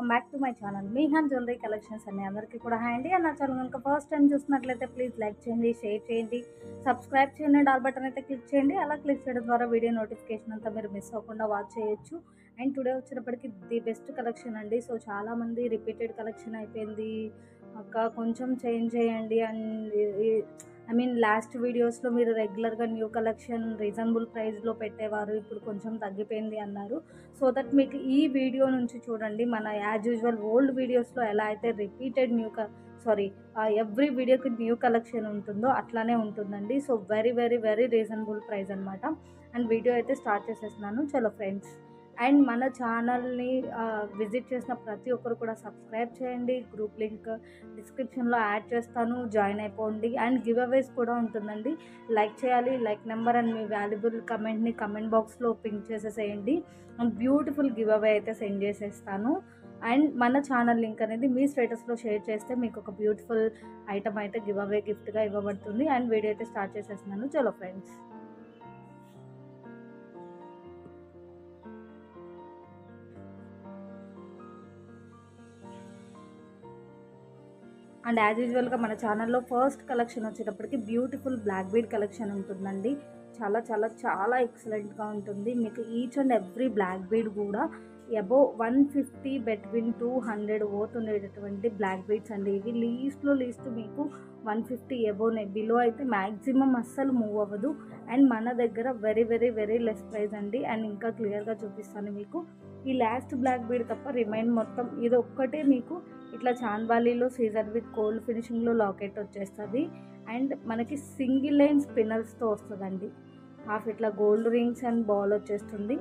Welcome back to my channel మీహాన్ jewellery collections అండి. అందరికీ కూడా హాయ్ అండి. నా ఛానల్ కనుక ఫస్ట్ టైం చూసినట్లయితే ప్లీజ్ లైక్ చేయండి, షేర్ చేయండి, సబ్స్క్రైబ్ చేయండి, ఆల్ బటన్ అయితే క్లిక్ చేయండి. అలా క్లిక్ చేయడం ద్వారా వీడియో నోటిఫికేషన్ అంతా మీరు మిస్ అవ్వకుండా వాచ్ చేయొచ్చు. అండ్ టుడే వచ్చినప్పటికీ ది బెస్ట్ కలెక్షన్ అండి. సో చాలామంది రిపీటెడ్ కలెక్షన్ అయిపోయింది అక్క, కొంచెం చేంజ్ చేయండి అండ్ లాస్ట్ వీడియోస్లో మీరు రెగ్యులర్గా న్యూ కలెక్షన్ రీజనబుల్ ప్రైస్లో పెట్టేవారు, ఇప్పుడు కొంచెం తగ్గిపోయింది అన్నారు. సో దట్ మీకు ఈ వీడియో నుంచి చూడండి, మన యాజ్ యూజువల్ ఓల్డ్ వీడియోస్లో ఎలా అయితే రిపీటెడ్ ఎవ్రీ వీడియోకి న్యూ కలెక్షన్ ఉంటుందో అట్లానే ఉంటుందండి. So very very very reasonable price అనమాట. అండ్ వీడియో అయితే స్టార్ట్ చేసేస్తున్నాను. చలో ఫ్రెండ్స్, అండ్ మన ఛానల్ని విజిట్ చేసిన ప్రతి ఒక్కరు కూడా సబ్స్క్రైబ్ చేయండి. గ్రూప్ లింక్ డిస్క్రిప్షన్లో యాడ్ చేస్తాను, జాయిన్ అయిపోండి. అండ్ గివ్ అవేస్ కూడా ఉంటుందండి. లైక్ చేయాలి, లైక్ నెంబర్ అండ్ మీ వాల్యుబుల్ కమెంట్ని కమెంట్ బాక్స్లో పింక్ చేసేసేయండి. అండ్ బ్యూటిఫుల్ గివ్ అవే అయితే సెండ్ చేసేస్తాను. అండ్ మన ఛానల్ లింక్ అనేది మీ స్టేటస్లో షేర్ చేస్తే మీకు ఒక బ్యూటిఫుల్ ఐటమ్ అయితే గివ్ అవే గిఫ్ట్గా ఇవ్వబడుతుంది. అండ్ వీడియో అయితే స్టార్ట్ చేసేస్తున్నాను. చలో ఫ్రెండ్స్, అండ్ యాజ్ యూజువల్గా మన ఛానల్లో ఫస్ట్ కలెక్షన్ వచ్చేటప్పటికి బ్యూటిఫుల్ బ్లాక్ బీడ్ కలెక్షన్ ఉంటుందండి. చాలా చాలా చాలా ఎక్సలెంట్గా ఉంటుంది. మీకు each and every black bead కూడా అబోవ్ 150 బిట్వీన్ 200 పోతుండేటటువంటి బ్లాక్ బీడ్స్ అండి. ఇవి లీస్ట్ మీకు 150 అబోవ్, బిలో అయితే మ్యాక్సిమం అస్సలు మూవ్ అవ్వదు. అండ్ మన దగ్గర very very very less price అండి. అండ్ ఇంకా క్లియర్గా చూపిస్తాను మీకు. ఈ లాస్ట్ బ్లాక్ బీడ్ తప్ప రిమైన్ మొత్తం ఇది ఒక్కటే మీకు ఇట్లా చాంద్బాలీలో సీజర్ విత్ గోల్డ్ ఫినిషింగ్లో లాకెట్ వచ్చేస్తుంది. అండ్ మనకి సింగిల్ లైన్ స్పిన్నర్స్తో వస్తుందండి. హాఫ్ ఇట్లా గోల్డ్ రింగ్స్ అండ్ బాల్ వచ్చేస్తుంది.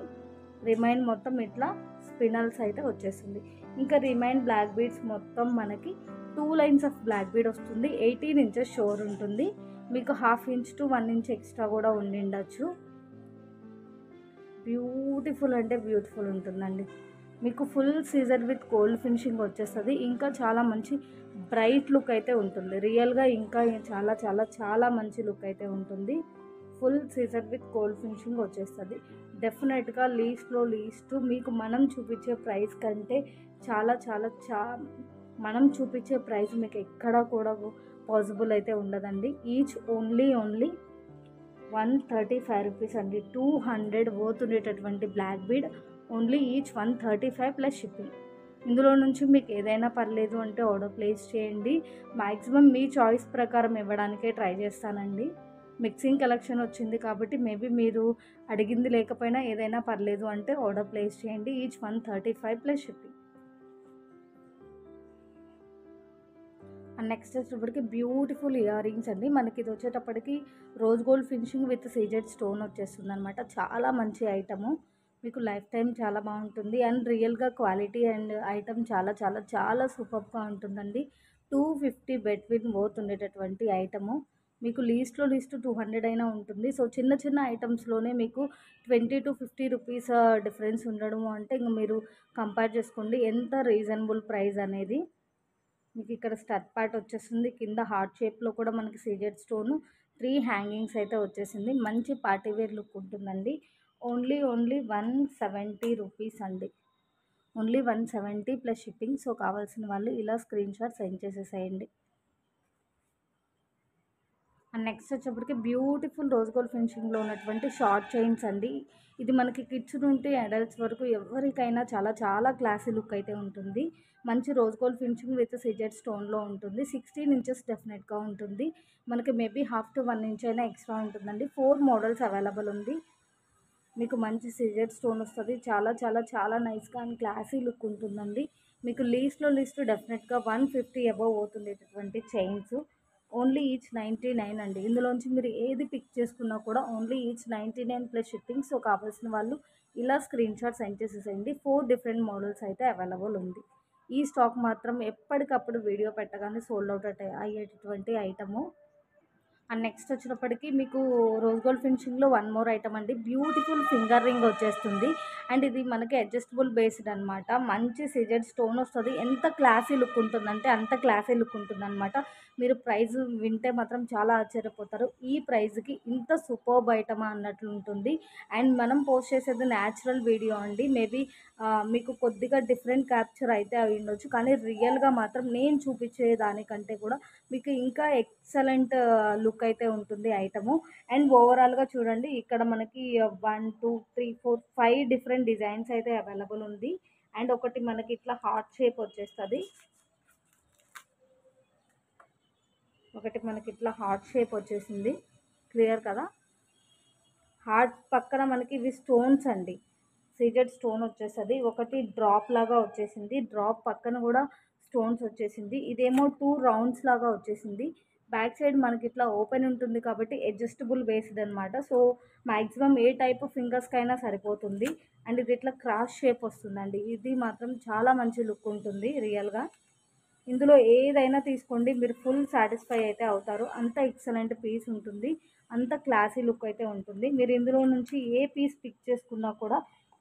రిమైన్ మొత్తం ఇట్లా స్పిన్నర్స్ అయితే వచ్చేస్తుంది. ఇంకా రిమైన్ బ్లాక్ బీడ్స్ మొత్తం మనకి 2 లైన్స్ ఆఫ్ బ్లాక్ బీడ్ వస్తుంది. 18 ఇంచెస్ షోర్ ఉంటుంది. మీకు ½ ఇంచ్ టు 1 ఇంచ్ ఎక్స్ట్రా కూడా ఉండిండొచ్చు. బ్యూటిఫుల్ అంటే బ్యూటిఫుల్ ఉంటుందండి. మీకు ఫుల్ సీజర్ విత్ గోల్డ్ ఫినిషింగ్ వచ్చేస్తుంది. ఇంకా చాలా మంచి బ్రైట్ లుక్ అయితే ఉంటుంది. రియల్గా ఇంకా చాలా చాలా చాలా మంచి లుక్ అయితే ఉంటుంది. ఫుల్ సీజర్ విత్ గోల్డ్ ఫినిషింగ్ వచ్చేస్తుంది. డెఫినెట్గా లీస్ట్ మీకు మనం చూపించే ప్రైస్ కంటే చాలా చాలా మనం చూపించే ప్రైస్ మీకు ఎక్కడా కూడా పాసిబుల్ అయితే ఉండదండి. ఈచ్ ఓన్లీ 135 రూపీస్ అండి. 200 పోతుండేటటువంటి black bead only each 135 plus shipping. ఇందులో నుంచి మీకు ఏదైనా పర్లేదు అంటే ఆర్డర్ ప్లేస్ చేయండి. మ్యాక్సిమం మీ చాయిస్ ప్రకారం ఇవ్వడానికే ట్రై చేస్తానండి. మిక్సింగ్ కలెక్షన్ వచ్చింది కాబట్టి మేబీ మీరు అడిగింది లేకపోయినా ఏదైనా పర్లేదు అంటే ఆర్డర్ ప్లేస్ చేయండి. Each 135 plus shipping. And next వచ్చేటప్పటికి బ్యూటిఫుల్ ఇయర్ రింగ్స్ అండి. మనకి ఇది వచ్చేటప్పటికి rose gold finishing with CZ stone వచ్చేస్తుంది అనమాట. చాలా మంచి ఐటము, మీకు లైఫ్ టైం చాలా బాగుంటుంది. అండ్ రియల్గా క్వాలిటీ అండ్ ఐటమ్ చాలా చాలా చాలా సూపర్గా ఉంటుందండి. 250 బిట్వీన్ పోతుండేటటువంటి ఐటము. మీకు లీస్ట్ 200 అయినా ఉంటుంది. సో చిన్న చిన్న ఐటమ్స్లోనే మీకు 20 to 50 రూపీస్ డిఫరెన్స్ ఉండడము అంటే ఇంక మీరు కంపేర్ చేసుకోండి ఎంత రీజనబుల్ ప్రైస్ అనేది. మీకు ఇక్కడ స్టడ్ పార్ట్ వచ్చేస్తుంది. కింద హార్ట్ షేప్లో కూడా మనకి సీజెడ్ స్టోన్ 3 హ్యాంగింగ్స్ అయితే వచ్చేసింది. మంచి పార్టీవేర్ లుక్ ఉంటుందండి. ఓన్లీ 170 రూపీస్ అండి. Only 170 plus shipping. సో కావాల్సిన వాళ్ళు ఇలా స్క్రీన్ షాట్ సెండ్ చేసేసేయండి. అండ్ నెక్స్ట్ వచ్చేప్పటికి బ్యూటిఫుల్ రోజ్ గోల్డ్ ఫినిషింగ్లో ఉన్నటువంటి షార్ట్ చైన్స్ అండి. ఇది మనకి కిడ్స్ నుండి అడల్ట్స్ వరకు ఎవరికైనా చాలా చాలా క్లాసీ లుక్ అయితే ఉంటుంది. మంచి rose gold finishing with CZ స్టోన్లో ఉంటుంది. 16 ఇంచెస్ డెఫినెట్గా ఉంటుంది. మనకి మేబీ ½ to 1 ఇంచ్ అయినా ఎక్స్ట్రా ఉంటుందండి. 4 మోడల్స్ అవైలబుల్ ఉంది. మీకు మంచి సిజెడ్ స్టోన్ వస్తుంది. చాలా చాలా చాలా నైస్గా అండ్ క్లాసీ లుక్ ఉంటుందండి. మీకు లీస్ట్ డెఫినెట్గా 150 అబవ్ అవుతుండేటటువంటి చైన్స్. ఓన్లీ ఈచ్ 99 అండి. ఇందులోంచి మీరు ఏది పిక్ చేసుకున్నా కూడా only each 99 plus shipping. So కావాల్సిన వాళ్ళు ఇలా స్క్రీన్ షాట్ సెండ్ చేసేసేయండి. 4 డిఫరెంట్ మోడల్స్ అయితే అవైలబుల్ ఉంది. ఈ స్టాక్ మాత్రం ఎప్పటికప్పుడు వీడియో పెట్టగానే సోల్డ్ అవుట్ అయ్యేటటువంటి ఐటము. అండ్ నెక్స్ట్ వచ్చేటప్పటికి మీకు రోజ్ గోల్డ్ ఫినిషింగ్లో వన్ మోర్ ఐటమ్ అండి. బ్యూటిఫుల్ ఫింగర్ రింగ్ వచ్చేస్తుంది. అండ్ ఇది మనకి అడ్జస్టబుల్ బేస్డ్ అనమాట. మంచి సిజెడ్ స్టోన్ వస్తుంది. ఎంత క్లాసీ లుక్ ఉంటుందంటే అంత క్లాసీ లుక్ ఉంటుందన్నమాట. మీరు ప్రైస్ వింటే మాత్రం చాలా ఆశ్చర్యపోతారు. ఈ ప్రైస్కి ఇంత సూపర్బ్ ఐటమా అన్నట్లు ఉంటుంది. అండ్ మనం పోస్ట్ చేసేది న్యాచురల్ వీడియో అండి. మేబీ మీకు కొద్దిగా డిఫరెంట్ క్యాప్చర్ అయితే అయి ఉండొచ్చు, కానీ రియల్గా మాత్రం నేను చూపించే దానికంటే కూడా మీకు ఇంకా ఎక్సలెంట్ లుక్ అయితే ఉంటుంది ఐటము. అండ్ ఓవరాల్గా చూడండి, ఇక్కడ మనకి 1 2 3 4 5 డిఫరెంట్ డిజైన్స్ అయితే అవైలబుల్ ఉంది. అండ్ ఒకటి మనకి ఇట్లా హార్ట్ షేప్ వచ్చేస్తుంది. ఒకటి మనకి ఇట్లా హార్ట్ షేప్ వచ్చేసింది. క్లియర్ కదా? హార్ట్ పక్కన మనకి ఇవి స్టోన్స్ అండి. సీజెడ్ స్టోన్ వచ్చేస్తుంది. ఒకటి డ్రాప్ లాగా వచ్చేసింది. డ్రాప్ పక్కన కూడా స్టోన్స్ వచ్చేసింది. ఇదేమో 2 రౌండ్స్ లాగా వచ్చేసింది. బ్యాక్ సైడ్ మనకి ఇట్లా ఓపెన్ ఉంటుంది కాబట్టి అడ్జస్టబుల్ బేస్డ్ అనమాట. సో మ్యాక్సిమం ఏ టైప్ ఫింగర్స్కైనా సరిపోతుంది. అండ్ ఇది ఇట్లా క్రాస్ షేప్ వస్తుందండి. ఇది మాత్రం చాలా మంచి లుక్ ఉంటుంది రియల్గా. ఇందులో ఏదైనా తీసుకోండి, మీరు ఫుల్ సాటిస్ఫై అయితే అవుతారు. అంత ఎక్సలెంట్ పీస్ ఉంటుంది. అంత క్లాసీ లుక్ అయితే ఉంటుంది. మీరు ఇందులో నుంచి ఏ పీస్ పిక్ చేసుకున్నా కూడా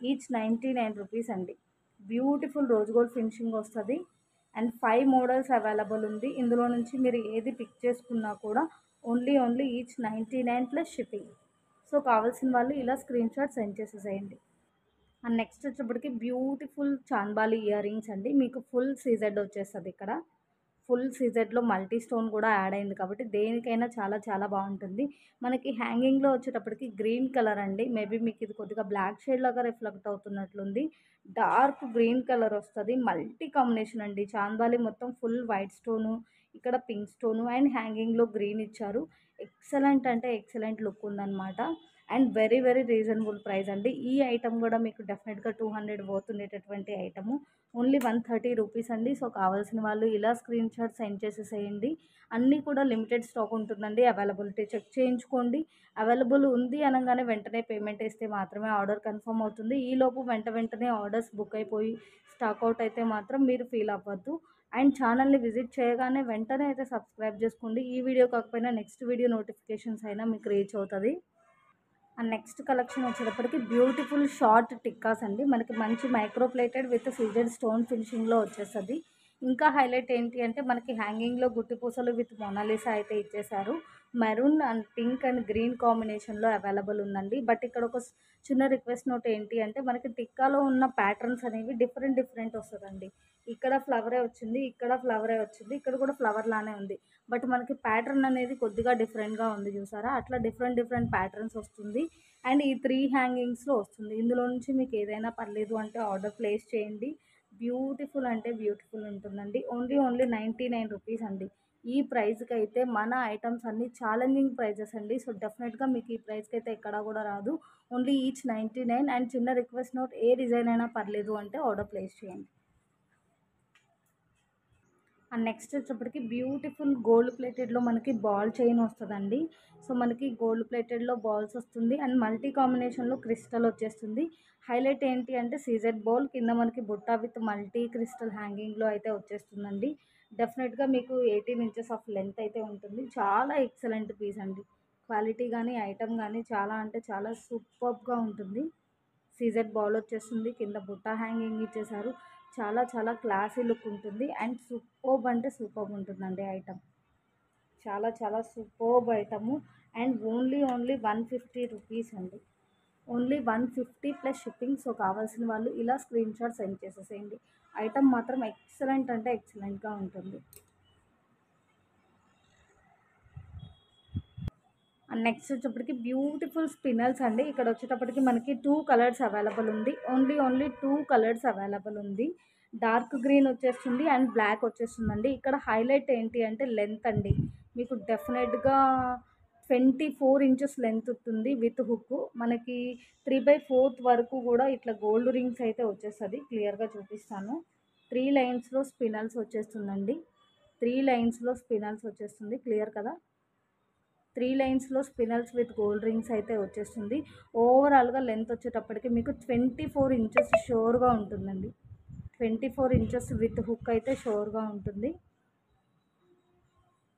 ఈచ్ 99 రూపీస్ అండి. బ్యూటిఫుల్ రోజ్ గోల్డ్ ఫినిషింగ్ వస్తుంది. అండ్ 5 మోడల్స్ అవైలబుల్ ఉంది. ఇందులో నుంచి మీరు ఏది పిక్ చేసుకున్నా కూడా only each 99 plus shipping. So కావాల్సిన వాళ్ళు ఇలా స్క్రీన్ షాట్ సెండ్ చేసేసేయండి. అండ్ నెక్స్ట్ వచ్చేప్పటికి బ్యూటిఫుల్ చాన్బాలి ఇయర్ రింగ్స్ అండి. మీకు ఫుల్ సీజెడ్ వచ్చేస్తుంది. ఇక్కడ ఫుల్ సీజెడ్లో మల్టీ స్టోన్ కూడా యాడ్ అయింది కాబట్టి దేనికైనా చాలా చాలా బాగుంటుంది. మనకి హ్యాంగింగ్లో వచ్చేటప్పటికి గ్రీన్ కలర్ అండి. మేబీ మీకు ఇది కొద్దిగా బ్లాక్ షేడ్ లాగా రిఫ్లెక్ట్ అవుతున్నట్లుంది. డార్క్ గ్రీన్ కలర్ వస్తుంది. మల్టీ కాంబినేషన్ అండి. చాన్బాలి మొత్తం ఫుల్ వైట్ స్టోను, ఇక్కడ పింక్ స్టోను అండ్ హ్యాంగింగ్లో గ్రీన్ ఇచ్చారు. ఎక్సలెంట్ అంటే ఎక్సలెంట్ లుక్ ఉందన్నమాట. And very very reasonable price అండి. ఈ ఐటమ్ కూడా మీకు డెఫినెట్గా 200 పోతుండేటటువంటి ఐటము. ఓన్లీ 130 రూపీస్ అండి. సో కావాల్సిన వాళ్ళు ఇలా స్క్రీన్ షాట్ సెండ్ చేసేసేయండి. అన్నీ కూడా లిమిటెడ్ స్టాక్ ఉంటుందండి. అవైలబిలిటీ చెక్ చేయించుకోండి. అవైలబుల్ ఉంది అనగానే వెంటనే పేమెంట్ వేస్తే మాత్రమే ఆర్డర్ కన్ఫర్మ్ అవుతుంది. ఈలోపు వెంటనే ఆర్డర్స్ బుక్ అయిపోయి స్టాక్ అవుట్ అయితే మాత్రం మీరు ఫీల్ అవ్వద్దు. అండ్ ఛానల్ని విజిట్ చేయగానే వెంటనే అయితే సబ్స్క్రైబ్ చేసుకోండి. ఈ వీడియో కాకపోయినా నెక్స్ట్ వీడియో నోటిఫికేషన్స్ అయినా మీకు రీచ్ అవుతుంది. అండ్ నెక్స్ట్ కలెక్షన్ వచ్చేటప్పటికి బ్యూటిఫుల్ షార్ట్ టిక్కాస్ అండి. మనకి మంచి micro plated with CZ stone ఫినిషింగ్లో వచ్చేస్తుంది. ఇంకా హైలైట్ ఏంటి అంటే మనకి హ్యాంగింగ్లో గుట్టి పూసలు విత్ మొనాలిసా అయితే ఇచ్చేసారు. Maroon and pink and green కాంబినేషన్లో అవైలబుల్ ఉందండి. బట్ ఇక్కడ ఒక చిన్న రిక్వెస్ట్ నోట్ ఏంటి అంటే మనకి టిక్కాలో ఉన్న ప్యాటర్న్స్ అనేవి డిఫరెంట్ వస్తుందండి. ఇక్కడ ఫ్లవరే వచ్చింది, ఇక్కడ ఫ్లవరే వచ్చింది, ఇక్కడ కూడా ఫ్లవర్ లానే ఉంది. బట్ మనకి ప్యాటర్న్ అనేది కొద్దిగా డిఫరెంట్గా ఉంది చూసారా? అట్లా డిఫరెంట్ ప్యాటర్న్స్ వస్తుంది. అండ్ ఈ 3 హ్యాంగింగ్స్లో వస్తుంది. ఇందులో నుంచి మీకు ఏదైనా పర్లేదు అంటే ఆర్డర్ ప్లేస్ చేయండి. బ్యూటిఫుల్ అంటే బ్యూటిఫుల్ ఉంటుందండి. ఓన్లీ 99 రూపీస్ అండి. ఈ ప్రైస్కి అయితే మన ఐటమ్స్ అన్నీ ఛాలెంజింగ్ ప్రైజెస్ అండి. సో డెఫినెట్గా మీకు ఈ ప్రైస్కి అయితే ఎక్కడా కూడా రాదు. Only each 99. అండ్ చిన్న రిక్వెస్ట్ నోట్, ఏ డిజైన్ అయినా పర్లేదు అంటే ఆర్డర్ ప్లేస్ చేయండి. అండ్ నెక్స్ట్ వచ్చేప్పటికి బ్యూటిఫుల్ గోల్డ్ ప్లేటెడ్లో మనకి బాల్ చైన్ వస్తుందండి. సో మనకి గోల్డ్ ప్లేటెడ్లో బాల్స్ వస్తుంది అండ్ మల్టీ కాంబినేషన్లో క్రిస్టల్ వచ్చేస్తుంది. హైలైట్ ఏంటి అంటే సీజెడ్ బౌల్ కింద మనకి బుట్ట విత్ మల్టీ క్రిస్టల్ హ్యాంగింగ్లో అయితే వచ్చేస్తుందండి. డెఫినెట్గా మీకు 18 ఇంచెస్ ఆఫ్ లెంత్ అయితే ఉంటుంది. చాలా ఎక్సలెంట్ పీస్ అండి. క్వాలిటీ కానీ ఐటమ్ కానీ చాలా అంటే చాలా సూపర్గా ఉంటుంది. సీజెడ్ బౌల్ వచ్చేస్తుంది. కింద బుట్ట హ్యాంగింగ్ ఇచ్చేసారు. చాలా చాలా క్లాసీ లుక్ ఉంటుంది. అండ్ సూపర్బ్ అంటే సూపర్బ్ ఉంటుందండి ఐటమ్. చాలా చాలా superb item. And only 150 rupees అండి. Only 150 plus shipping. సో కావాల్సిన వాళ్ళు ఇలా స్క్రీన్ షాట్ సెండ్ చేసేసేయండి. ఐటమ్ మాత్రం ఎక్సలెంట్ అంటే ఎక్సలెంట్గా ఉంటుంది. అండ్ నెక్స్ట్ వచ్చేప్పటికి బ్యూటిఫుల్ స్పిన్నల్స్ అండి. ఇక్కడ వచ్చేటప్పటికి మనకి 2 కలర్స్ అవైలబుల్ ఉంది. ఓన్లీ 2 కలర్స్ అవైలబుల్ ఉంది. డార్క్ గ్రీన్ వచ్చేస్తుంది అండ్ బ్లాక్ వచ్చేస్తుందండి. ఇక్కడ హైలైట్ ఏంటి అంటే లెంత్ అండి. మీకు డెఫినెట్గా 24 ఇంచెస్ లెంత్ ఉంటుంది విత్ హుక్. మనకి 3/4 వరకు కూడా ఇట్లా గోల్డ్ రింగ్స్ అయితే వచ్చేస్తుంది. క్లియర్గా చూపిస్తాను. 3 లైన్స్లో స్పినల్స్ వచ్చేస్తుందండి. 3 లైన్స్లో స్పినల్స్ వచ్చేస్తుంది. క్లియర్ కదా? 3 లైన్స్లో స్పినల్స్ విత్ గోల్డ్ రింగ్స్ అయితే వచ్చేస్తుంది. ఓవరాల్గా లెంత్ వచ్చేటప్పటికి మీకు 24 ఇంచెస్ షోర్గా ఉంటుందండి. 24 ఇంచెస్ విత్ హుక్ అయితే షోర్గా ఉంటుంది.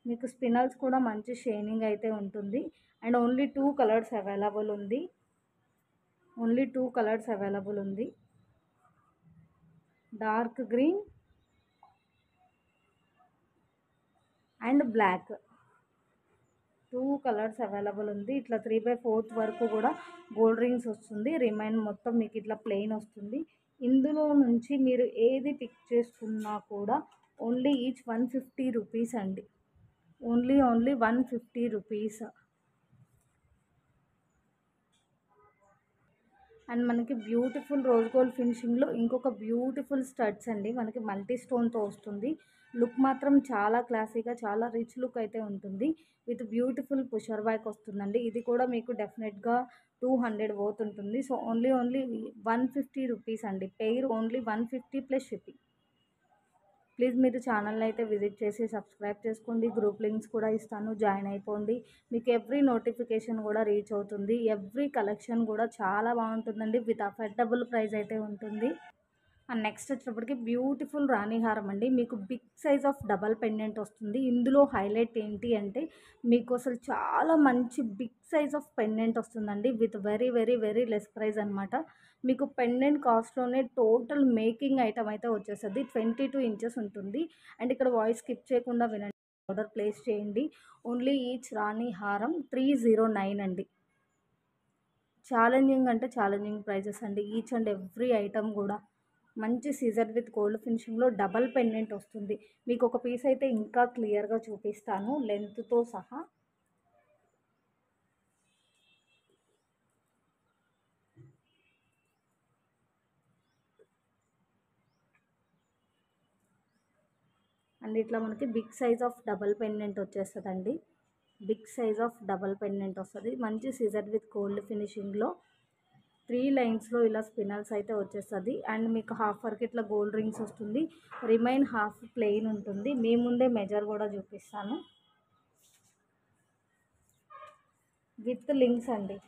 మీకు స్పినల్స్ కూడా మంచి షైనింగ్ అయితే ఉంటుంది. అండ్ ఓన్లీ 2 కలర్స్ అవైలబుల్ ఉంది. ఓన్లీ 2 కలర్స్ అవైలబుల్ ఉంది. Dark green and black. 2 colours available ఉంది. ఇట్లా 3/4 వరకు కూడా గోల్డ్ రింగ్స్ వస్తుంది. రిమైన్ మొత్తం మీకు ఇట్లా ప్లెయిన్ వస్తుంది. ఇందులో నుంచి మీరు ఏది పిక్ చేసుకున్నా కూడా ఓన్లీ ఈచ్ 150 రూపీస్ అండి. Only 150 rupees. అండ్ మనకి బ్యూటిఫుల్ రోజ్ గోల్డ్ ఫినిషింగ్లో ఇంకొక బ్యూటిఫుల్ స్టడ్స్ అండి. మనకి మల్టీ స్టోన్తో వస్తుంది. లుక్ మాత్రం చాలా క్లాసీగా, చాలా రిచ్ లుక్ అయితే ఉంటుంది. విత్ బ్యూటిఫుల్ పుషర్ బ్యాక్ వస్తుందండి. ఇది కూడా మీకు డెఫినెట్గా 200 పోతుంటుంది. సో ఓన్లీ 150 రూపీస్ అండి. Pair only 150 plus shipping. Please మీరు ఛానల్ని అయితే విజిట్ చేసి సబ్స్క్రైబ్ చేసుకోండి. గ్రూప్ లింక్స్ కూడా ఇస్తాను, జాయిన్ అయిపోండి. మీకు ఎవ్రీ నోటిఫికేషన్ కూడా రీచ్ అవుతుంది. ఎవ్రీ కలెక్షన్ కూడా చాలా బాగుంటుందండి. విత్ అఫోర్డబుల్ ప్రైస్ అయితే ఉంటుంది. అండ్ నెక్స్ట్ వచ్చేటప్పటికి బ్యూటిఫుల్ రాణిహారం అండి. మీకు big size of double pendant వస్తుంది. ఇందులో హైలైట్ ఏంటి అంటే మీకు అసలు చాలా మంచి బిగ్ సైజ్ ఆఫ్ పెండెంట్ వస్తుందండి. With very very very less price అనమాట. మీకు పెండెంట్ కాస్ట్లోనే టోటల్ మేకింగ్ ఐటమ్ అయితే వచ్చేస్తుంది. 22 ఇంచెస్ ఉంటుంది. అండ్ ఇక్కడ వాయిస్ స్కిప్ చేయకుండా వినండి, ఆర్డర్ ప్లేస్ చేయండి. ఓన్లీ ఈచ్ రాణి హారం 309 అండి. ఛాలెంజింగ్ అంటే ఛాలెంజింగ్ ప్రైజెస్ అండి. ఈచ్ అండ్ ఎవ్రీ ఐటమ్ కూడా మంచి సీజర్ విత్ గోల్డ్ ఫినిషింగ్లో డబల్ పెండెంట్ వస్తుంది. మీకు ఒక పీస్ అయితే ఇంకా క్లియర్గా చూపిస్తాను లెంత్తో సహా. అండ్ ఇట్లా మనకి big size of double pendant వచ్చేస్తుందండి. Big size of double pendant వస్తుంది. మంచి సీజర్ విత్ గోల్డ్ ఫినిషింగ్లో 3 లైన్స్లో ఇలా స్పినల్స్ అయితే వచ్చేస్తుంది. అండ్ మీకు హాఫ్ వరకు ఇట్లా గోల్డ్ రింగ్స్ వస్తుంది. రిమైన్ హాఫ్ ప్లెయిన్ ఉంటుంది. మీ ముందే మెజర్ కూడా చూపిస్తాను. విత్ లింక్స్ అండి.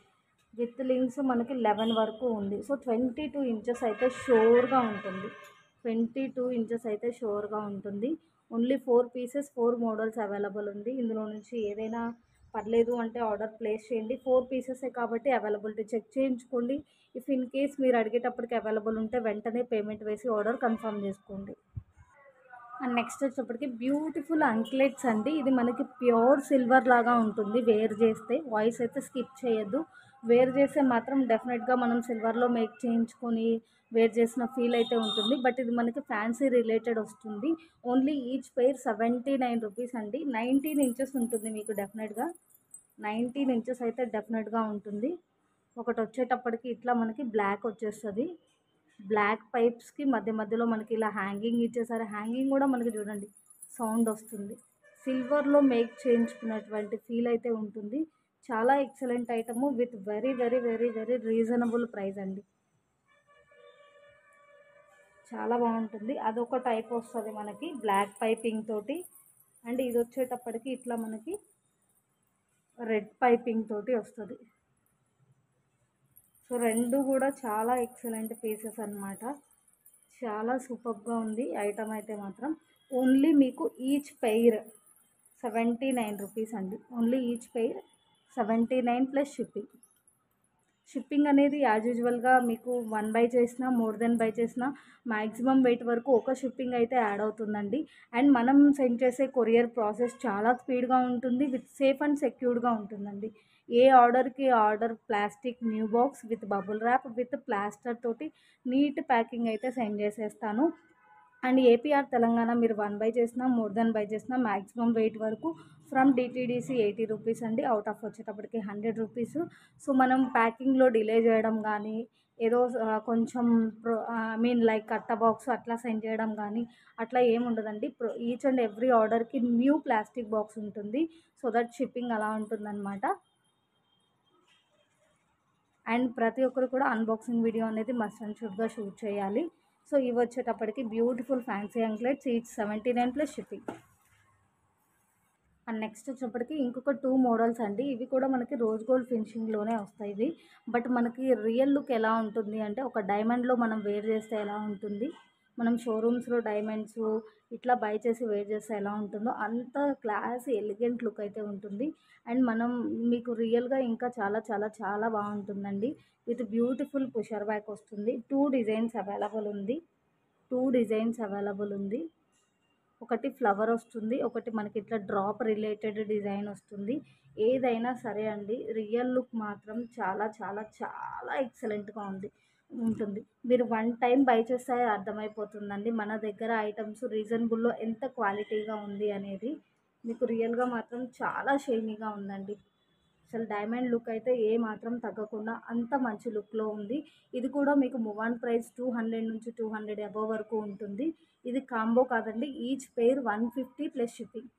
విత్ లింక్స్ మనకి 11 వరకు ఉంది. సో 22 ఇంచెస్ అయితే షోర్గా ఉంటుంది. 22 ఇంచెస్ అయితే షోర్గా ఉంటుంది. ఓన్లీ 4 పీసెస్ 4 మోడల్స్ అవైలబుల్ ఉంది. ఇందులో నుంచి ఏదైనా పర్లేదు అంటే ఆర్డర్ ప్లేస్ చేయండి. 4 పీసెసే కాబట్టి అవైలబిలిటీ చెక్ చేయించుకోండి. ఇఫ్ ఇన్ కేస్ మీరు అడిగేటప్పటికి అవైలబుల్ ఉంటే వెంటనే పేమెంట్ వేసి ఆర్డర్ కన్ఫర్మ్ చేసుకోండి. అండ్ నెక్స్ట్ వచ్చేటప్పటికి బ్యూటిఫుల్ అంక్లెట్స్ అండి. ఇది మనకి ప్యూర్ సిల్వర్ లాగా ఉంటుంది. వేర్ చేస్తే వాయిస్ అయితే స్కిప్ చేయొద్దు. వేర్ చేస్తే మాత్రం డెఫినెట్గా మనం సిల్వర్లో మేక్ చేయించుకొని వేర్ చేసిన ఫీల్ అయితే ఉంటుంది. బట్ ఇది మనకి ఫ్యాన్సీ రిలేటెడ్ వస్తుంది. ఓన్లీ ఈచ్ పెయిర్ 79 రూపీస్ అండి. 19 ఇంచెస్ ఉంటుంది మీకు డెఫినెట్గా. 19 ఇంచెస్ అయితే డెఫినెట్గా ఉంటుంది. ఒకటి వచ్చేటప్పటికి ఇట్లా మనకి బ్లాక్ వచ్చేస్తుంది. బ్లాక్ పైప్స్కి మధ్య మధ్యలో మనకి ఇలా హ్యాంగింగ్ ఇచ్చేసారు. హ్యాంగింగ్ కూడా మనకి చూడండి సౌండ్ వస్తుంది. సిల్వర్లో మేక్ చేయించుకున్నటువంటి ఫీల్ అయితే ఉంటుంది. చాలా excellent item with very very very very reasonable price అండి. చాలా బాగుంటుంది. అదొక టైప్ వస్తుంది మనకి బ్లాక్ పైపింగ్ తోటి. అండ్ ఇది వచ్చేటప్పటికి ఇట్లా మనకి రెడ్ పైపింగ్ తోటి వస్తుంది. సో రెండు కూడా చాలా ఎక్సలెంట్ పీసెస్ అన్నమాట. చాలా సూపర్గా ఉంది ఐటమ్ అయితే మాత్రం. ఓన్లీ మీకు ఈచ్ పెయిర్ 79 రూపీస్ అండి. Only each pair 79 plus shipping. Shipping అనేది యాజ్ యూజువల్గా మీకు 1 బై చేసినా మోర్ దెన్ బై చేసినా మ్యాక్సిమం వెయిట్ వరకు ఒక షిప్పింగ్ అయితే యాడ్ అవుతుందండి. అండ్ మనం సెండ్ చేసే కొరియర్ ప్రాసెస్ చాలా స్పీడ్గా ఉంటుంది. విత్ సేఫ్ అండ్ సెక్యూర్డ్గా ఉంటుందండి. ఏ ఆర్డర్కి order plastic new box with bubble rap with plaster తోటి నీట్ ప్యాకింగ్ అయితే సెండ్ చేసేస్తాను. అండ్ ఏపీఆర్ తెలంగాణ మీరు 1 బై చేసినా మోర్ దెన్ బై చేసినా మ్యాక్సిమం వెయిట్ వరకు ఫ్రమ్ డిటీడీసీ 80 రూపీస్ అండి. అవుట్ ఆఫ్ వచ్చేటప్పటికి 100 రూపీస్. సో మనం ప్యాకింగ్లో డిలే చేయడం కానీ ఏదో కొంచెం ఐ మీన్ లైక్ కట్ట బాక్స్ అట్లా సెండ్ చేయడం కానీ అట్లా ఏముండదండి. ఈచ్ అండ్ ఎవ్రీ ఆర్డర్కి న్యూ ప్లాస్టిక్ బాక్స్ ఉంటుంది. సో దట్ షిప్పింగ్ అలా ఉంటుందన్నమాట. అండ్ ప్రతి ఒక్కరు కూడా అన్బాక్సింగ్ వీడియో అనేది మస్ట్ అండ్ షుడ్గా షూట్ చేయాలి. సో ఇవి వచ్చేటప్పటికి beautiful fancy anklets each 79 plus shipping. And next వచ్చేటప్పటికి ఇంకొక 2 మోడల్స్ అండి. ఇవి కూడా మనకి రోజ్ గోల్డ్ ఫినిషింగ్లోనే వస్తాయి ఇవి. బట్ మనకి రియల్ లుక్ ఎలా ఉంటుంది అంటే ఒక డైమండ్లో మనం వేర్ చేస్తే ఎలా ఉంటుంది, మనం షోరూమ్స్లో డైమండ్స్ ఇట్లా బై చేసి వేర్ చేస్తే ఎలా ఉంటుందో అంత క్లాస్ ఎలిగెంట్ లుక్ అయితే ఉంటుంది. అండ్ మనం మీకు రియల్గా ఇంకా చాలా చాలా చాలా బాగుంటుందండి. విత్ బ్యూటిఫుల్ పుషర్ బ్యాక్ వస్తుంది. టూ డిజైన్స్ అవైలబుల్ ఉంది. ఒకటి ఫ్లవర్ వస్తుంది, ఒకటి మనకి ఇట్లా డ్రాప్ రిలేటెడ్ డిజైన్ వస్తుంది. ఏదైనా సరే అండి, రియల్ లుక్ మాత్రం చాలా చాలా చాలా ఎక్సలెంట్గా ఉంటుంది. మీరు వన్ టైం బై చేస్తే అర్థమైపోతుందండి మన దగ్గర ఐటమ్స్ రీజనబుల్లో ఎంత క్వాలిటీగా ఉంది అనేది. మీకు రియల్గా మాత్రం చాలా షైనీగా ఉందండి. అసలు డైమండ్ లుక్ అయితే ఏ మాత్రం తగ్గకుండా అంత మంచి లుక్లో ఉంది. ఇది కూడా మీకు మూవ్ ప్రైస్ 200 నుంచి 200 అబోవ్ వరకు ఉంటుంది. ఇది కాంబో కాదండి, ఈచ్ పెయిర్ 150 ప్లస్ షిప్పింగ్.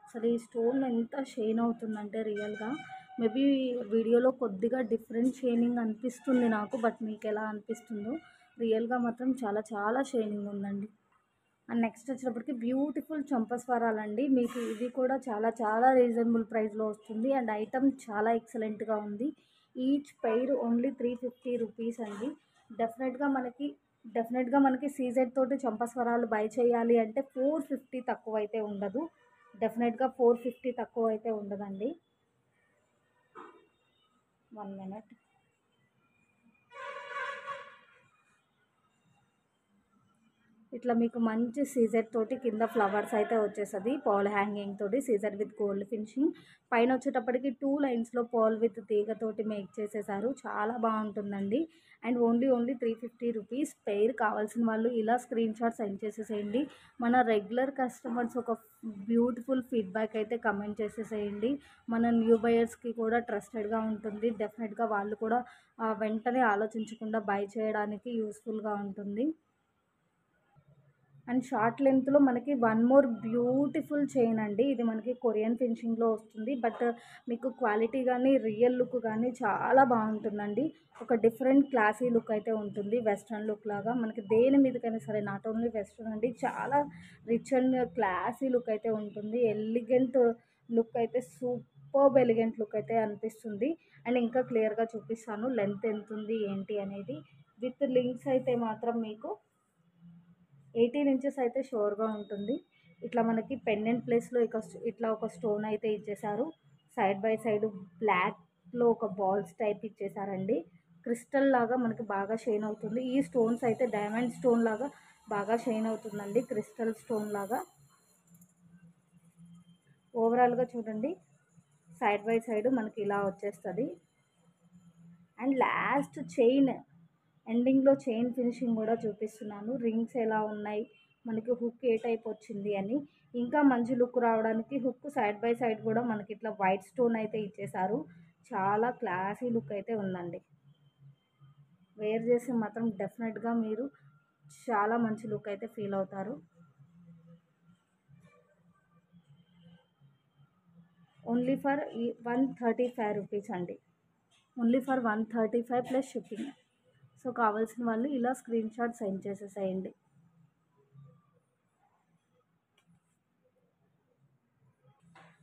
అసలు ఈ స్టోన్ ఎంత షైన్ అవుతుందంటే రియల్గా మేబీ వీడియోలో కొద్దిగా డిఫరెంట్ షైనింగ్ అనిపిస్తుంది నాకు, బట్ మీకు ఎలా అనిపిస్తుందో రియల్గా మాత్రం చాలా చాలా షైనింగ్ ఉందండి. అండ్ నెక్స్ట్ వచ్చేటప్పటికి బ్యూటిఫుల్ చంపస్వరాలండి. మీకు ఇది కూడా చాలా చాలా రీజనబుల్ ప్రైస్లో వస్తుంది. అండ్ ఐటమ్ చాలా ఎక్సలెంట్గా ఉంది. ఈచ్ పెయిర్ ఓన్లీ 350 రూపీస్ అండి. డెఫినెట్గా మనకి సీజెడ్ తోటి చంపస్వరాలు బై చేయాలి అంటే 450 తక్కువ అయితే ఉండదు. డెఫినెట్గా 450 తక్కువ అయితే ఉండదండి. 1 మినిట్. ఇట్లా మీకు మంచి సీజర్ తోటి కింద ఫ్లవర్స్ అయితే వచ్చేస్తుంది. పాల్ హ్యాంగింగ్ తోటి సీజర్ విత్ గోల్డ్ ఫినిషింగ్. పైన వచ్చేటప్పటికి 2 లైన్స్లో పాల్ విత్ తీగతోటి మేక్ చేసేసారు. చాలా బాగుంటుందండి. And only 350 rupees pair. కావాల్సిన వాళ్ళు ఇలా స్క్రీన్ షాట్ సెండ్ చేసేసేయండి. మన రెగ్యులర్ కస్టమర్స్ ఒక బ్యూటిఫుల్ ఫీడ్బ్యాక్ అయితే కమెంట్ చేసేసేయండి. మన న్యూ బయర్స్కి కూడా ట్రస్టెడ్గా ఉంటుంది. డెఫినెట్గా వాళ్ళు కూడా వెంటనే ఆలోచించకుండా బై చేయడానికి యూస్ఫుల్గా ఉంటుంది. అండ్ షార్ట్ లెంత్లో మనకి వన్ మోర్ బ్యూటిఫుల్ చైన్ అండి. ఇది మనకి కొరియన్ ఫినిషింగ్లో వస్తుంది. బట్ మీకు క్వాలిటీ కానీ రియల్ లుక్ కానీ చాలా బాగుంటుందండి. ఒక డిఫరెంట్ క్లాసీ లుక్ అయితే ఉంటుంది. వెస్ట్రన్ లుక్ లాగా మనకి దేని మీదకైనా సరే, నాట్ ఓన్లీ వెస్ట్రన్ అండి, చాలా రిచ్ అండ్ క్లాసీ లుక్ అయితే ఉంటుంది. ఎలిగెంట్ లుక్ అయితే సూపర్బ్ ఎలిగెంట్ లుక్ అయితే అనిపిస్తుంది. అండ్ ఇంకా క్లియర్గా చూపిస్తాను లెంత్ ఎంత ఉంది ఏంటి అనేది. విత్ లింక్స్ అయితే మాత్రం మీకు 18 ఇంచెస్ అయితే షూర్గా ఉంటుంది. ఇట్లా మనకి పెండెంట్ ప్లేస్లో ఇట్లా ఒక స్టోన్ అయితే ఇచ్చేసారు. సైడ్ బై సైడ్ బ్లాక్లో ఒక బాల్స్ టైప్ ఇచ్చేసారండి. క్రిస్టల్ లాగా మనకి బాగా షైన్ అవుతుంది. ఈ స్టోన్స్ అయితే డైమండ్ స్టోన్ లాగా బాగా షైన్ అవుతుందండి, క్రిస్టల్ స్టోన్ లాగా. ఓవరాల్గా చూడండి, సైడ్ బై సైడ్ మనకి ఇలా వచ్చేస్తుంది. అండ్ లాస్ట్ చైన్ ఎండింగ్లో చైన్ ఫినిషింగ్ కూడా చూపిస్తున్నాను. రింగ్స్ ఎలా ఉన్నాయి, మనకి హుక్ ఏ టైప్ వచ్చింది అని. ఇంకా మంచి లుక్ రావడానికి హుక్ సైడ్ బై సైడ్ కూడా మనకి ఇట్లా వైట్ స్టోన్ అయితే ఇచ్చేసారు. చాలా క్లాసీ లుక్ అయితే ఉందండి. వేర్ చేసి మాత్రం డెఫినెట్గా మీరు చాలా మంచి లుక్ అయితే ఫీల్ అవుతారు. ఓన్లీ ఫర్ 135 రూపీస్ అండి. Only for 135 plus shipping. So కావాల్సిన వాళ్ళు ఇలా స్క్రీన్ షాట్ సెండ్ చేసేసేయండి.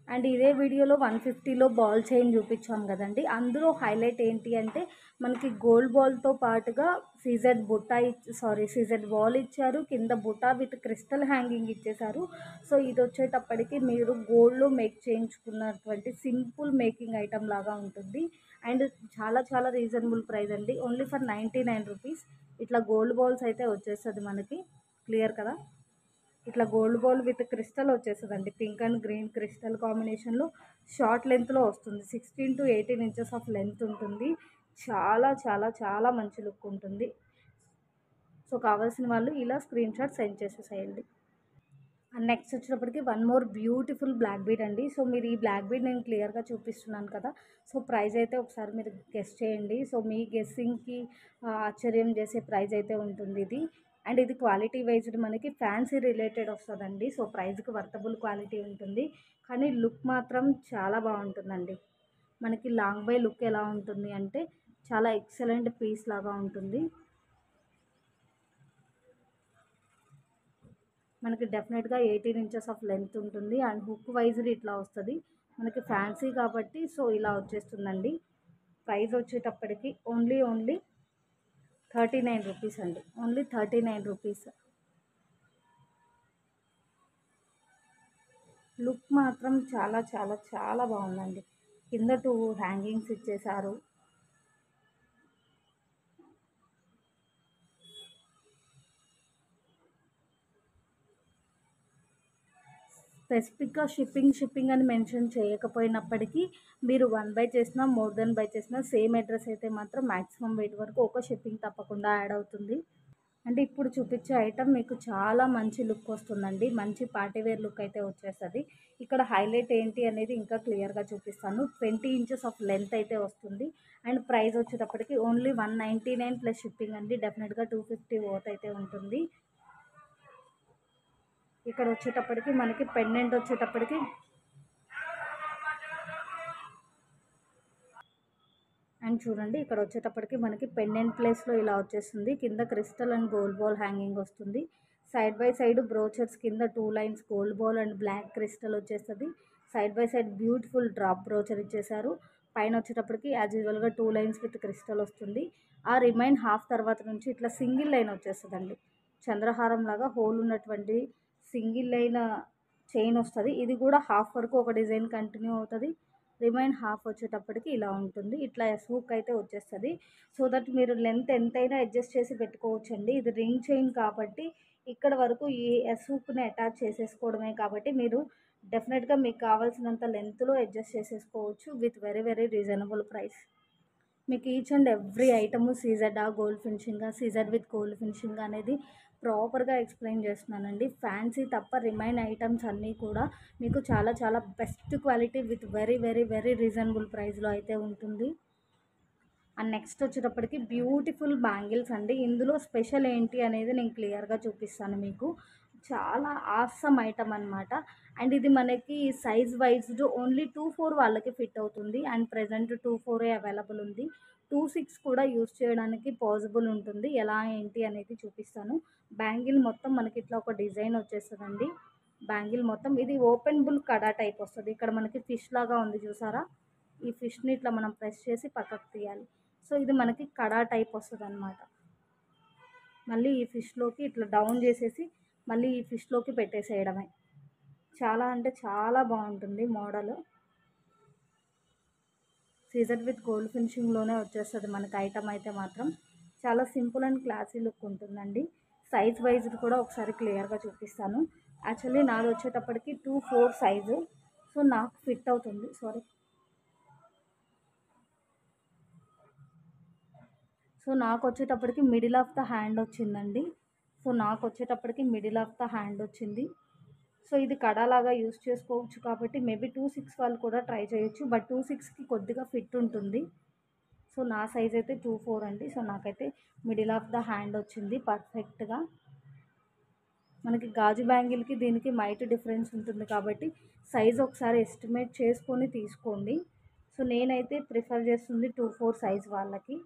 అండ్ ఇదే వీడియోలో 150లో బాల్ చైన్ చూపించాం కదండి. అందులో హైలైట్ ఏంటి అంటే మనకి గోల్డ్ బాల్తో పాటుగా సీజెడ్ బాల్ ఇచ్చారు. కింద బుటా విత్ క్రిస్టల్ హ్యాంగింగ్ ఇచ్చేసారు. సో ఇది వచ్చేటప్పటికి మీరు గోల్డ్లో మేక్ చేయించుకున్నటువంటి సింపుల్ మేకింగ్ ఐటమ్ లాగా ఉంటుంది. అండ్ చాలా చాలా రీజనబుల్ ప్రైస్ అండి. Only for 99 rupees. ఇట్లా గోల్డ్ బాల్స్ అయితే వచ్చేస్తుంది మనకి. క్లియర్ కదా. ఇట్లా గోల్డ్ బాల్ విత్ క్రిస్టల్ వచ్చేస్తుందండి. పింక్ అండ్ గ్రీన్ క్రిస్టల్ కాంబినేషన్లో షార్ట్ లెంత్లో వస్తుంది. 16 to 18 ఇంచెస్ ఆఫ్ లెంత్ ఉంటుంది. చాలా చాలా చాలా మంచి లుక్ ఉంటుంది. సో కావాల్సిన వాళ్ళు ఇలా స్క్రీన్ షాట్ సెండ్ చేసేసేయండి. అండ్ నెక్స్ట్ వచ్చేటప్పటికి one more beautiful black bead అండి. సో మీరు ఈ బ్లాక్ బీడ్ నేను క్లియర్గా చూపిస్తున్నాను కదా. సో ప్రైస్ అయితే ఒకసారి మీరు గెస్ చేయండి. సో మీ గెస్సింగ్కి ఆశ్చర్యం చేసే ప్రైస్ అయితే ఉంటుంది ఇది. అండ్ ఇది క్వాలిటీ వైజ్డ్ మనకి ఫ్యాన్సీ రిలేటెడ్ వస్తుందండి. సో ప్రైస్కి వర్తబుల్ క్వాలిటీ ఉంటుంది, కానీ లుక్ మాత్రం చాలా బాగుంటుందండి. మనకి లాంగ్ బై లుక్ ఎలా ఉంటుంది అంటే చాలా ఎక్సలెంట్ పీస్ లాగా ఉంటుంది. మనకి డెఫినెట్గా 18 ఇంచెస్ ఆఫ్ లెంత్ ఉంటుంది. అండ్ హుక్ వైజ్డ్ ఇట్లా వస్తుంది. మనకి ఫ్యాన్సీ కాబట్టి సో ఇలా వచ్చేస్తుందండి. ప్రైస్ వచ్చేటప్పటికి ఓన్లీ 39 రూపీస్ అండి. Only 39 rupees. లుక్ మాత్రం చాలా చాలా చాలా బాగుందండి. కింద 2 హ్యాంగింగ్స్ ఇచ్చేసారు. స్పెసిఫిక్గా షిప్పింగ్ అని మెన్షన్ చేయకపోయినప్పటికీ మీరు 1 బై చేసినా మోర్ దెన్ బై చేసినా సేమ్ అడ్రస్ అయితే మాత్రం మ్యాక్సిమం వెయిట్ వరకు ఒక షిప్పింగ్ తప్పకుండా యాడ్ అవుతుంది. అంటే ఇప్పుడు చూపించే ఐటమ్ మీకు చాలా మంచి లుక్ వస్తుందండి. మంచి పార్టీవేర్ లుక్ అయితే వచ్చేస్తుంది. ఇక్కడ హైలైట్ ఏంటి అనేది ఇంకా క్లియర్గా చూపిస్తాను. 20 ఇంచెస్ ఆఫ్ లెంత్ అయితే వస్తుంది. అండ్ ప్రైస్ వచ్చేటప్పటికి ఓన్లీ 199 ప్లస్ షిప్పింగ్ అండి. డెఫినెట్గా 250 వర్త్ అయితే ఉంటుంది. ఇక్కడ వచ్చేటప్పటికి మనకి పెండెంట్ వచ్చేటప్పటికి అండ్ చూడండి, ఇక్కడ వచ్చేటప్పటికి మనకి పెండెంట్ ప్లేస్లో ఇలా వచ్చేస్తుంది. కింద crystal and gold ball hanging వస్తుంది. సైడ్ బై సైడ్ బ్రోచర్స్ కింద 2 lines gold ball and black crystal వచ్చేస్తుంది. Side by side beautiful drop brooch ఇచ్చేసారు. పైన వచ్చేటప్పటికి యాజ్ యూజువల్గా 2 లైన్స్ విత్ క్రిస్టల్ వస్తుంది. ఆ రిమైన్ హాఫ్ తర్వాత నుంచి ఇట్లా సింగిల్ లైన్ వచ్చేస్తుందండి. చంద్రహారం లాగా హోల్ ఉన్నటువంటి సింగిల్ లైన్ చైన్ వస్తుంది. ఇది కూడా హాఫ్ వరకు ఒక డిజైన్ కంటిన్యూ అవుతుంది. రిమైన్ హాఫ్ వచ్చేటప్పటికి ఇలా ఉంటుంది. ఇట్లా హూక్ అయితే వచ్చేస్తుంది. సో దట్ మీరు లెంత్ ఎంతైనా అడ్జస్ట్ చేసి పెట్టుకోవచ్చండి. ఇది రింగ్ చైన్ కాబట్టి ఇక్కడ వరకు ఈ హూక్ని అటాచ్ చేసేసుకోవడమే కాబట్టి మీరు డెఫినెట్గా మీకు కావాల్సినంత లెంత్లో అడ్జస్ట్ చేసేసుకోవచ్చు with very very reasonable price. మీకు ఈచ్ అండ్ ఎవ్రీ ఐటమ్ సీజెడా gold finishing, CZ with gold finishing అనేది ప్రాపర్గా ఎక్స్ప్లెయిన్ చేస్తున్నానండి. ఫ్యాన్సీ తప్ప రిమైన్ ఐటమ్స్ అన్నీ కూడా మీకు చాలా చాలా best quality with very very very reasonable ప్రైస్లో అయితే ఉంటుంది. అండ్ నెక్స్ట్ వచ్చేటప్పటికి బ్యూటిఫుల్ బ్యాంగిల్స్ అండి. ఇందులో స్పెషల్ ఏంటి అనేది నేను క్లియర్గా చూపిస్తాను మీకు. చాలా ఆసమ్ ఐటమ్ అనమాట. అండ్ ఇది మనకి సైజ్ వైజ్డ్ ఓన్లీ 2-4 వాళ్ళకి ఫిట్ అవుతుంది. అండ్ ప్రజెంట్ 2-4 అవైలబుల్ ఉంది. 2-6 కూడా యూస్ చేయడానికి పాసిబుల్ ఉంటుంది. ఎలా ఏంటి అనేది చూపిస్తాను. బ్యాంగిల్ మొత్తం మనకి ఇట్లా ఒక డిజైన్ వచ్చేస్తుందండి. బ్యాంగిల్ మొత్తం ఇది ఓపెన్ బుల్ కడా టైప్ వస్తుంది. ఇక్కడ మనకి ఫిష్ లాగా ఉంది చూసారా, ఈ ఫిష్ని ఇట్లా మనం ప్రెస్ చేసి పక్కకు తీయాలి. సో ఇది మనకి కడా టైప్ వస్తుంది అనమాట. మళ్ళీ ఈ ఫిష్లోకి ఇట్లా డౌన్ చేసేసి మళ్ళీ ఈ ఫిష్లోకి పెట్టేసేయడమే. చాలా అంటే చాలా బాగుంటుంది మోడల్. సీజెడ్ విత్ గోల్డ్ ఫినిషింగ్లోనే వచ్చేస్తుంది మనకి ఐటమ్ అయితే మాత్రం. చాలా సింపుల్ అండ్ క్లాసీ లుక్ ఉంటుందండి. సైజ్ వైజ్ కూడా ఒకసారి క్లియర్గా చూపిస్తాను. యాక్చువల్లీ నాది వచ్చేటప్పటికి 2-4 సైజు. సో నాకు ఫిట్ అవుతుంది. సో నాకు వచ్చేటప్పటికి మిడిల్ ఆఫ్ ద హ్యాండ్ వచ్చిందండి. సో ఇది కడాలాగా యూస్ చేసుకోవచ్చు కాబట్టి మేబీ 2-6 వాళ్ళు కూడా ట్రై చేయొచ్చు. బట్ 2-6కి కొద్దిగా ఫిట్ ఉంటుంది. సో నా సైజ్ అయితే 2-4 అండి. సో నాకైతే మిడిల్ ఆఫ్ ద హ్యాండ్ వచ్చింది పర్ఫెక్ట్గా. మనకి గాజు బ్యాంగిల్కి దీనికి మైట్ డిఫరెన్స్ ఉంటుంది కాబట్టి సైజ్ ఒకసారి ఎస్టిమేట్ చేసుకొని తీసుకోండి. సో నేనైతే ప్రిఫర్ చేస్తుంది 2-4 సైజ్ వాళ్ళకి.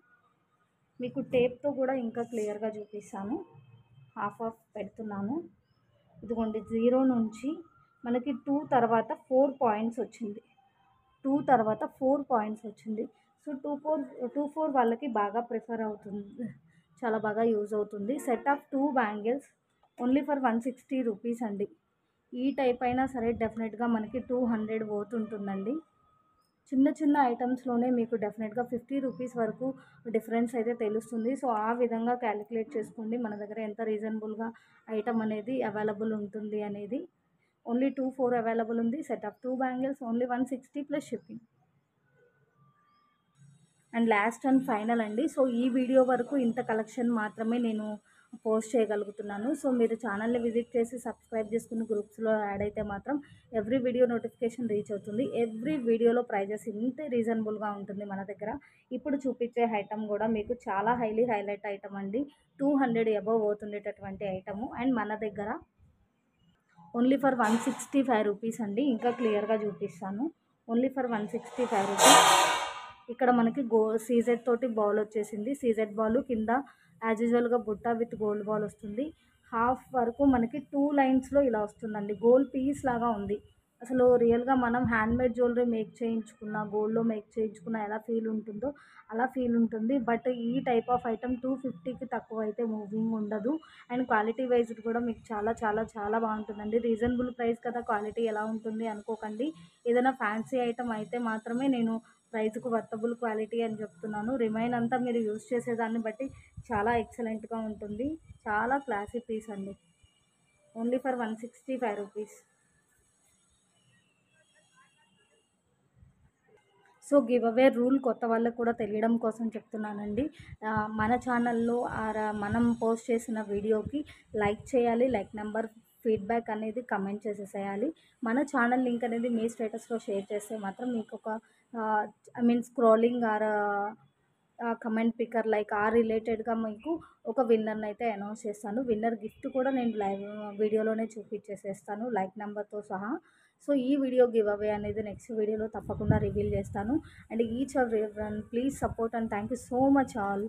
మీకు టేప్తో కూడా ఇంకా క్లియర్గా చూపిస్తాను. హాఫ్ పెడుతున్నాను. ఇదిగోండి, 0 నుంచి మనకి 2 తర్వాత 4 పాయింట్స్ వచ్చింది. 2 తర్వాత 4 పాయింట్స్ వచ్చింది. సో 2-4 వాళ్ళకి బాగా ప్రిఫర్ అవుతుంది, చాలా బాగా యూజ్ అవుతుంది. Set of 2 bangles only for 160 rupees అండి. ఈ టైప్ అయినా సరే డెఫినెట్గా మనకి 200 పోతుంటుందండి. చిన్న చిన్న ఐటమ్స్లోనే మీకు డెఫినెట్గా 50 రూపీస్ వరకు డిఫరెన్స్ అయితే తెలుస్తుంది. సో ఆ విధంగా క్యాలిక్యులేట్ చేసుకోండి మన దగ్గర ఎంత రీజనబుల్గా ఐటమ్ అనేది అవైలబుల్ ఉంటుంది అనేది. ఓన్లీ 2-4 అవైలబుల్ ఉంది. Set of 2 bangles only 160 plus shipping. And last and final అండి. సో ఈ వీడియో వరకు ఇంత కలెక్షన్ మాత్రమే నేను పోస్ట్ చేయగలుగుతున్నాను. సో మీరు ఛానల్ని విజిట్ చేసి సబ్స్క్రైబ్ చేసుకుని గ్రూప్స్లో యాడ్ అయితే మాత్రం ఎవ్రీ వీడియో నోటిఫికేషన్ రీచ్ అవుతుంది. ఎవ్రీ వీడియోలో ప్రైజెస్ ఇంతే రీజనబుల్గా ఉంటుంది మన దగ్గర. ఇప్పుడు చూపించే ఐటమ్ కూడా మీకు చాలా హైలైట్ ఐటమ్ అండి. 200 అబవ్ పోతుండేటటువంటి ఐటము. అండ్ మన దగ్గర ఓన్లీ ఫర్ 165 రూపీస్ అండి. ఇంకా క్లియర్గా చూపిస్తాను. Only for 165 rupees. ఇక్కడ మనకి సీజెడ్ తోటి బాల్ వచ్చేసింది. సీజెడ్ బాల్ కింద యాజ్ యూజువల్గా బుట్ట విత్ గోల్డ్ బాల్ వస్తుంది. హాఫ్ వరకు మనకి 2 లైన్స్లో ఇలా వస్తుందండి. గోల్డ్ పీస్ లాగా ఉంది. అసలు రియల్‌గా మనం హ్యాండ్‌మేడ్ జ్యువెలరీ మేక్ చేయించుకున్న, గోల్డ్‌లో మేక్ చేయించుకున్న ఎలా ఫీల్ ఉంటుందో అలా ఫీల్ ఉంటుంది. బట్ ఈ టైప్ ఆఫ్ ఐటెమ్ 250కి తక్కువైతే మూవింగ్ ఉండదు. అండ్ క్వాలిటీ వైస్‌డ్ కూడా మీకు చాలా చాలా చాలా బావుంటుందండి. రీజనబుల్ ప్రైస్ కదా! క్వాలిటీ ఎలా ఉంటుంది అనుకోకండి. ఏదైనా ఫ్యాన్సీ ఐటెమ్ అయితే మాత్రమే నేను ప్రైస్‌కి వర్తబుల్ క్వాలిటీ అని చెప్తున్నాను. రిమైన్ అంతా మీరు యూజ్ చేసేదాన్ని బట్టి చాలా ఎక్సలెంట్‌గా ఉంటుంది. చాలా క్లాసీ పీస్ అండి. Only for 165 rupees. So, give away rule కొత్త వాళ్ళకి కూడా తెలియడం కోసం చెప్తున్నానండి. మన ఛానల్‌లో మనం పోస్ట్ చేసిన వీడియోకి లైక్ చేయాలి. లైక్ నంబర్, ఫీడ్‌బ్యాక్ అనేది కమెంట్ చేసేసేయాలి. మన ఛానల్ లింక్ అనేది మీ స్టేటస్‌లో షేర్ చేస్తే మాత్రం మీకొక ఆహ్, I mean scrolling comment picker like రిలేటెడ్‌గా మీకు ఒక విన్నర్‌నైతే అనౌన్స్ చేస్తాను. విన్నర్ గిఫ్ట్ కూడా నేను లైవ్ వీడియోలోనే చూపించేసేస్తాను లైక్ నంబర్‌తో సహా. సో, ఈ వీడియో గివ్ అవే అనేది నెక్స్ట్ వీడియోలో తప్పకుండా రివీల్ చేస్తాను. And each every one please support and thank you so much all.